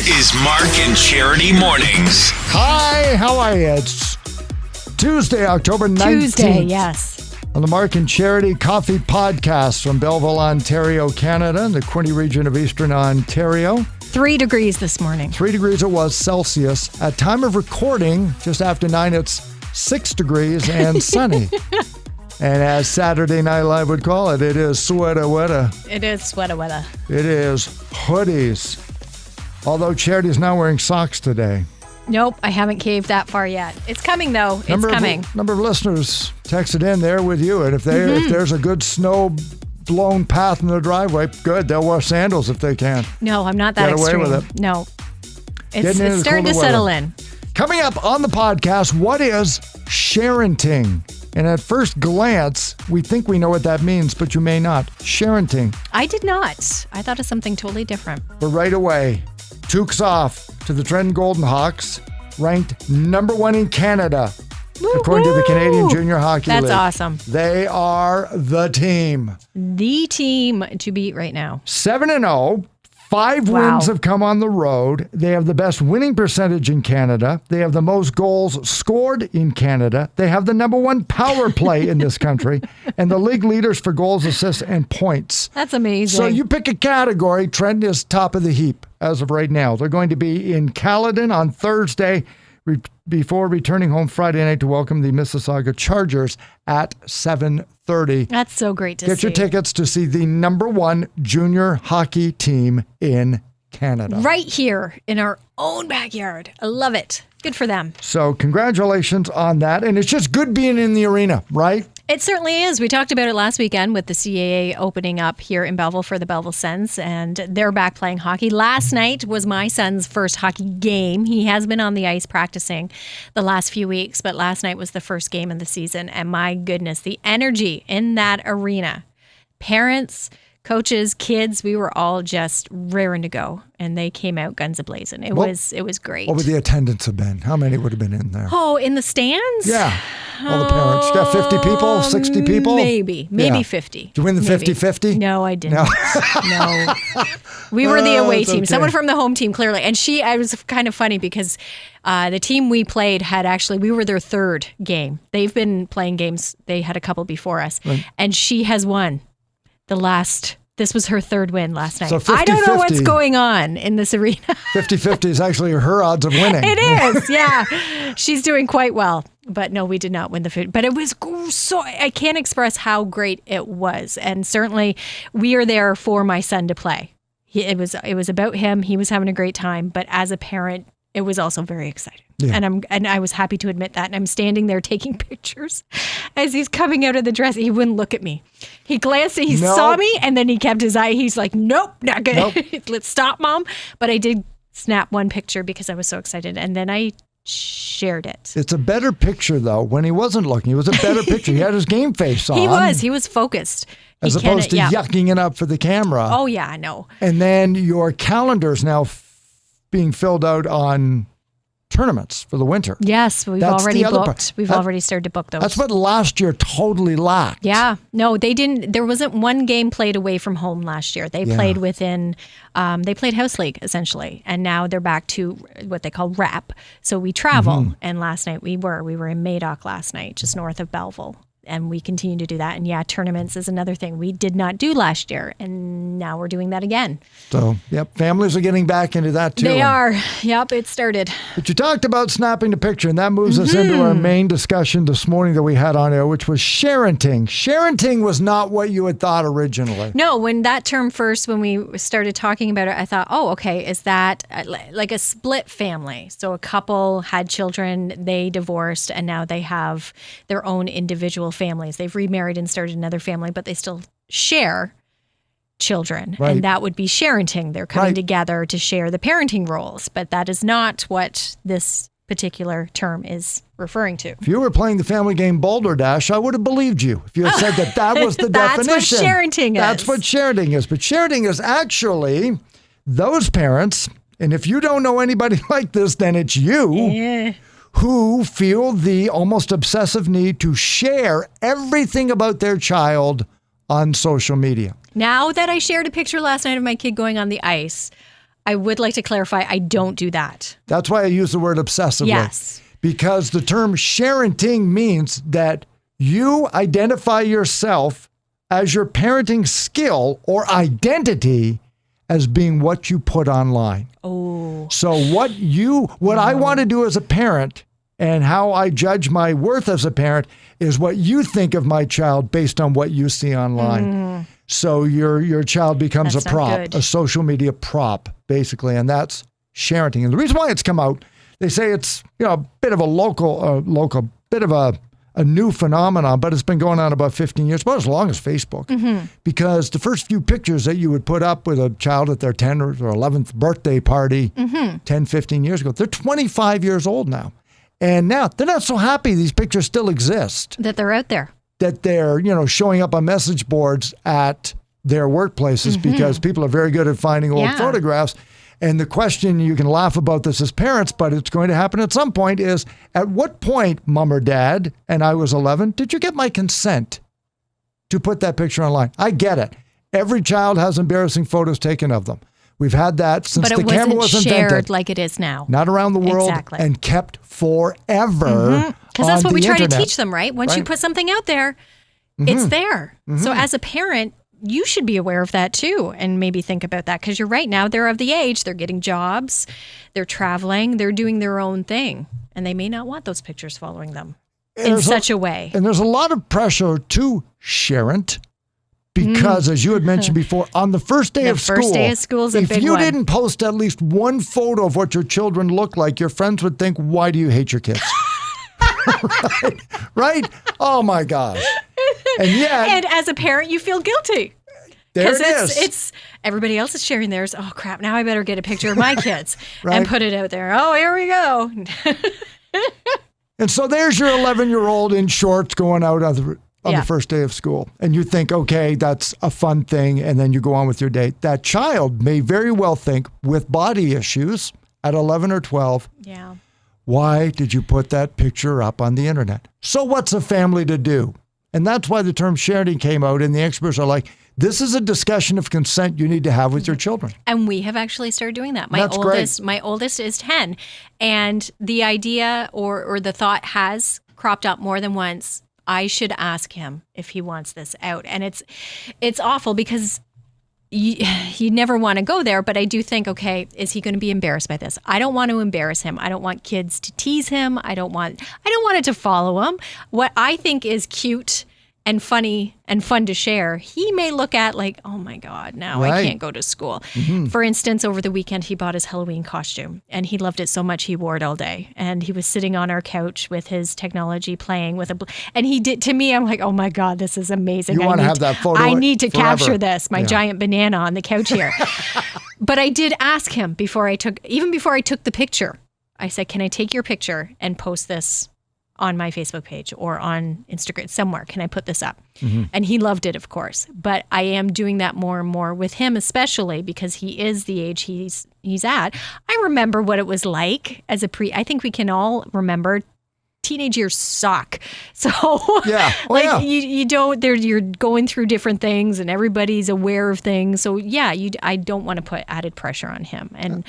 is Mark and Charity Mornings. Hi, how are you? It's Tuesday, October 19th. Tuesday, yes. On the Mark and Charity Coffee Podcast from Belleville, Ontario, Canada, the Quinte region of Eastern Ontario. 3 degrees this morning. 3 degrees it was Celsius. At time of recording, just after 9, it's 6 degrees and sunny. And as Saturday Night Live would call it, it is sweater weather. It is sweater weather. It is hoodies. Although Charity's now wearing socks today. Nope, I haven't caved that far yet. It's coming, though. It's coming. Number of listeners texted in there with you. And if there's a good snow-blown path in the driveway, good. They'll wear sandals if they can. No, I'm not that Get extreme. away with it. No. It's starting to settle in. Coming up on the podcast, what is sharenting? And at first glance, we think we know what that means, but you may not. Sharenting. I did not. I thought of something totally different. But right away, Tukes off to the Trenton Golden Hawks, ranked number 1 in Canada, according to the Canadian Junior Hockey League. That's awesome. They are the team. The team to beat right now. 7-0. 5 wins have come on the road. They have the best winning percentage in Canada. They have the most goals scored in Canada. They have the number 1 power play in this country and the league leaders for goals, assists, and points. That's amazing. So you pick a category. Trenton is top of the heap as of right now. They're going to be in Caledon on Thursday before returning home Friday night to welcome the Mississauga Chargers at 7:30. That's so great to see. Get your tickets to see the number 1 junior hockey team in Canada. Right here in our own backyard. I love it. Good for them. So congratulations on that. And it's just good being in the arena, right? It certainly is. We talked about it last weekend with the CAA opening up here in Belleville for the Belleville Sens, and they're back playing hockey. Last night was my son's first hockey game. He has been on the ice practicing the last few weeks, but last night was the first game of the season, and my goodness, the energy in that arena. Parents, coaches, kids, we were all just raring to go, and they came out guns a-blazing. It was great. What would the attendance have been? How many would have been in there? Oh, in the stands? Yeah. All the parents. You got 50 people, 60 people? Maybe 50. Did you win the 50-50? No, I didn't. No. We were the away team. Okay. Someone from the home team, clearly. And I was kind of funny because the team we played we were their third game. They've been playing games. They had a couple before us. Right. And she has won this was her third win last night. So 50-50. I don't know what's going on in this arena. 50-50 is actually her odds of winning. It is, yeah. She's doing quite well. But no, we did not win the 50. But it was so, I can't express how great it was. And certainly we are there for my son to play. It was about him. He was having a great time. But as a parent, it was also very exciting. Yeah. And I was happy to admit that. And I'm standing there taking pictures as he's coming out of the dress. He wouldn't look at me. He glanced, saw me, and then he kept his eye. He's like, nope, not good. Nope. Let's stop, Mom. But I did snap one picture because I was so excited. And then I shared it. It's a better picture, though. When he wasn't looking, it was a better picture. He had his game face on. He was focused. As opposed to yucking it up for the camera. Oh, yeah, I know. And then your calendar's now being filled out on tournaments for the winter. Yes, we've already booked. We've already started to book those. That's what last year totally lacked. Yeah. No, they didn't. There wasn't one game played away from home last year. They played within, they played house league essentially. And now they're back to what they call rep. So we travel. Mm-hmm. And last night we were in Madoc last night, just north of Belleville. And we continue to do that. And tournaments is another thing we did not do last year. And now we're doing that again. So, families are getting back into that too. They are. Yep, it started. But you talked about snapping the picture, and that moves us into our main discussion this morning that we had on air, which was sharenting. Sharenting was not what you had thought originally. No, when that term first, when we started talking about it, I thought, oh, okay, is that like a split family? So a couple had children, they divorced, and now they have their own individual families. They've remarried and started another family, but they still share children. Right. And that would be sharenting. They're coming together to share the parenting roles, but that is not what this particular term is referring to. If you were playing the family game Boulder Dash, I would have believed you if you had said that was the definition. That's what sharenting is. That's what sharenting is. But sharenting is actually those parents, and if you don't know anybody like this, then it's you, who feel the almost obsessive need to share everything about their child on social media. Now that I shared a picture last night of my kid going on the ice, I would like to clarify, I don't do that. That's why I use the word obsessively. Yes. Because the term sharenting means that you identify yourself as your parenting skill or identity as being what you put online. Oh. So what I want to do as a parent and how I judge my worth as a parent is what you think of my child based on what you see online. So your child becomes That's a not prop, good. a social media prop, basically, and that's sharenting. And the reason why it's come out, they say it's a bit of a bit of a new phenomenon, but it's been going on about 15 years, about as long as Facebook. Because the first few pictures that you would put up with a child at their 10th or 11th birthday party 10, 15 years ago, they're 25 years old now. And now they're not so happy these pictures still exist. That they're out there. That they're, showing up on message boards at their workplaces because people are very good at finding old photographs. And the question, you can laugh about this as parents, but it's going to happen at some point, is at what point, mom or dad, and I was 11, did you get my consent to put that picture online? I get it. Every child has embarrassing photos taken of them. We've had that since the camera was shared invented. like it is now. Not around the world and kept forever. Because that's what we try internet. to teach them, right? Once you put something out there, it's there. So as a parent, you should be aware of that too and maybe think about that because you're right now they're of the age, they're getting jobs, they're traveling, they're doing their own thing and they may not want those pictures following them in such a way. And there's a lot of pressure to sharent because as you had mentioned before, on the first day of school, is a big one. if you didn't post at least one photo of what your children look like, your friends would think, why do you hate your kids? right? Oh my gosh. And as a parent, you feel guilty. There it is. It's everybody else is sharing theirs. Oh crap! Now I better get a picture of my kids and put it out there. Oh, here we go. And so there's your 11-year-old in shorts going out on the first day of school, and you think, okay, that's a fun thing, and then you go on with your day. That child may very well think, with body issues at 11 or 12, why did you put that picture up on the internet? So what's a family to do? And that's why the term sharenting came out, and the experts are like, this is a discussion of consent you need to have with your children. And we have actually started doing that. That's great. My oldest is 10, and the idea or the thought has cropped up more than once. I should ask him if he wants this out. And it's awful because you never want to go there, but I do think, okay, is he going to be embarrassed by this? I don't want to embarrass him. I don't want kids to tease him. I don't want it to follow him. What I think is cute and funny and fun to share, he may look at like, oh my God, now I can't go to school. For instance, over the weekend, he bought his Halloween costume and he loved it so much he wore it all day. And he was sitting on our couch with his technology playing with and he did, to me, I'm like, oh my God, this is amazing. You want to have that photo I need to forever. capture this, my giant banana on the couch here. But I did ask him before I took the picture, I said, can I take your picture and post this on my Facebook page or on Instagram somewhere? Can I put this up? And he loved it, of course. But I am doing that more and more with him, especially because he is the age he's at. I remember what it was like as I think we can all remember teenage years suck. So you don't, you're going through different things and everybody's aware of things. So I don't want to put added pressure on him. And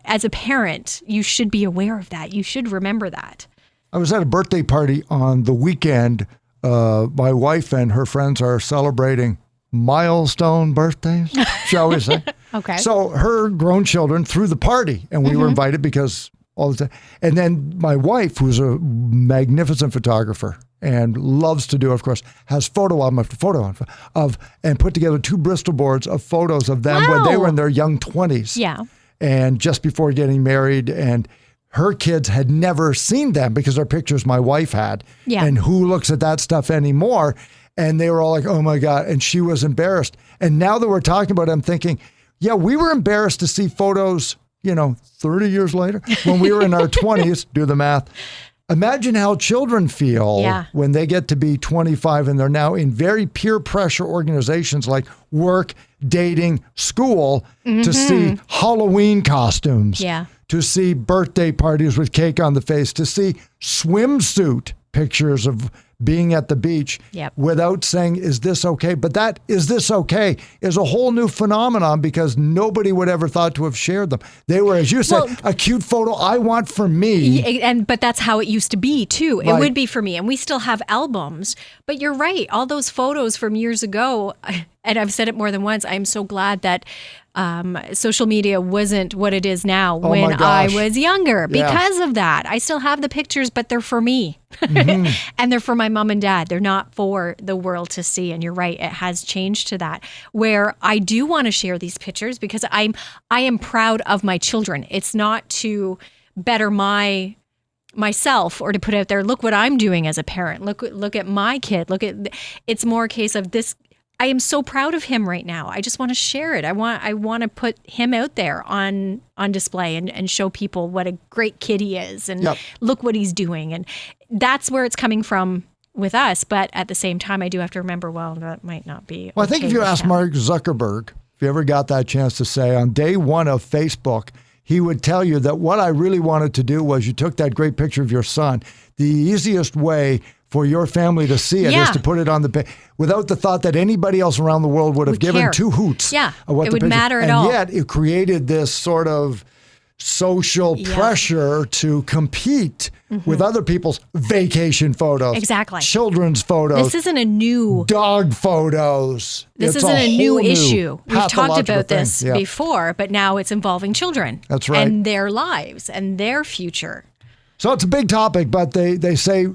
as a parent, you should be aware of that. You should remember that. I was at a birthday party on the weekend. My wife and her friends are celebrating milestone birthdays, shall we say. Okay. So her grown children threw the party, and we were invited because all the time. And then my wife, who's a magnificent photographer and loves to do, of course, has photo album after photo of and put together 2 Bristol boards of photos of them when they were in their young 20s. Yeah. And just before getting married, and her kids had never seen them because they're pictures my wife had. Yeah. And who looks at that stuff anymore? And they were all like, oh my God. And she was embarrassed. And now that we're talking about it, I'm thinking, yeah, we were embarrassed to see photos, 30 years later when we were in our 20s, do the math. Imagine how children feel when they get to be 25 and they're now in very peer pressure organizations like work, dating, school to see Halloween costumes. Yeah. To see birthday parties with cake on the face, to see swimsuit pictures of being at the beach Yep. without saying, is this okay? But that is this okay is a whole new phenomenon because nobody would ever thought to have shared them. They were, as you said, a cute photo I want for me. But that's how it used to be too. It Right. would be for me. And we still have albums. But you're right. All those photos from years ago, and I've said it more than once, I'm so glad that social media wasn't what it is now Oh when my I gosh. was younger Yeah. because of that. I still have the pictures, but they're for me. And they're for my mom and dad. They're not for the world to see. And you're right, it has changed to that where I do want to share these pictures because I am proud of my children. It's not to better myself or to put out there, look what I'm doing as a parent. Look at my kid. It's more a case of this. I am so proud of him right now. I just want to share it. I want to put him out there on display and show people what a great kid he is and Yep. look what he's doing. And that's where it's coming from with us. But at the same time, I do have to remember, well, that might not be. Well, I think okay if you with ask him. Mark Zuckerberg, if you ever got that chance to say on day one of Facebook, he would tell you that what I really wanted to do was you took that great picture of your son. The easiest way for your family to see it is Yeah. to put it on the page without the thought that anybody else around the world would have given care. two hoots. Yeah, of what it the would picture- matter at and all. yet it created this sort of social Yeah. pressure to compete with other people's vacation photos. Exactly. Children's photos. This isn't a new. Dog photos. This It's isn't a new whole issue. We've talked pathological about thing. this Yeah. before, but now it's involving children. That's right. And their lives and their future. So it's a big topic, but they say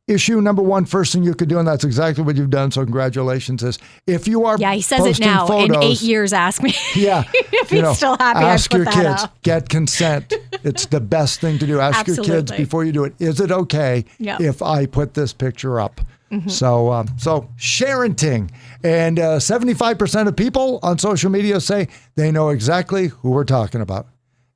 issue number one, first thing you could do, and that's exactly what you've done. So congratulations. Is if you are Yeah, he says it posting now. In photos, 8 years, ask me. Yeah, If he's still happy, I ask put your that kids, up. get consent. It's the best thing to do. Ask your kids Absolutely. before you do it. Is it okay Yep. if I put this picture up? So sharenting, and 75% of people on social media say they know exactly who we're talking about.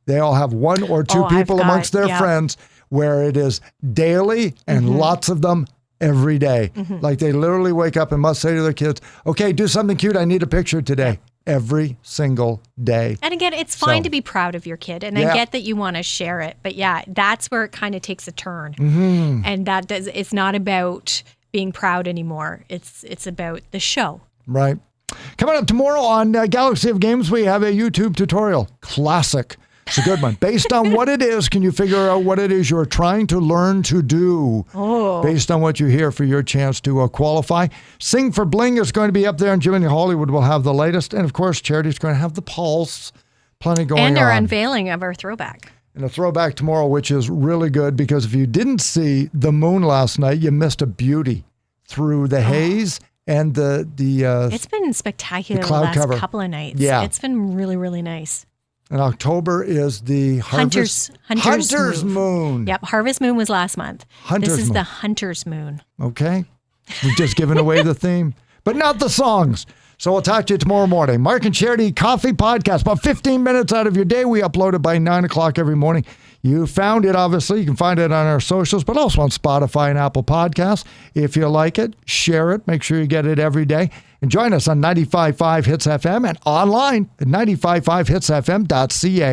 They all have one or two Oh, I've people got- amongst their yeah. friends where it is daily and lots of them every day. Like they literally wake up and must say to their kids, okay, do something cute. I need a picture today. Every single day. And again, it's fine So- to be proud of your kid. And Yeah. I get that you want to share it. But yeah, that's where it kind of takes a turn. And it's not about being proud anymore. It's about the show. Right. Coming up tomorrow on Galaxy of Games, we have a YouTube tutorial. Classic. It's a good one. Based on what it is, can you figure out what it is you're trying to learn to do? Based on what you hear for your chance to qualify. Sing for Bling is going to be up there, and Jimmy Hollywood will have the latest. And of course, Charity's going to have the Pulse. Plenty going And on. our unveiling of our throwback. And a throwback tomorrow, which is really good because if you didn't see the moon last night, you missed a beauty through the haze and the It's been spectacular the cloud last cover. couple of nights. Yeah. It's been really, really nice. and October is the Hunter's moon. Yep. Harvest Moon was last month. Hunter's This is Moon. the Hunter's Moon. Okay. We've just given away the theme, but not the songs. So we'll talk to you tomorrow morning. Mark and Charity Coffee Podcast. About 15 minutes out of your day. We upload it by 9 o'clock every morning. You found it, obviously. You can find it on our socials, but also on Spotify and Apple Podcasts. If you like it, share it. Make sure you get it every day. And join us on 95.5 Hits FM and online at 955hitsfm.ca.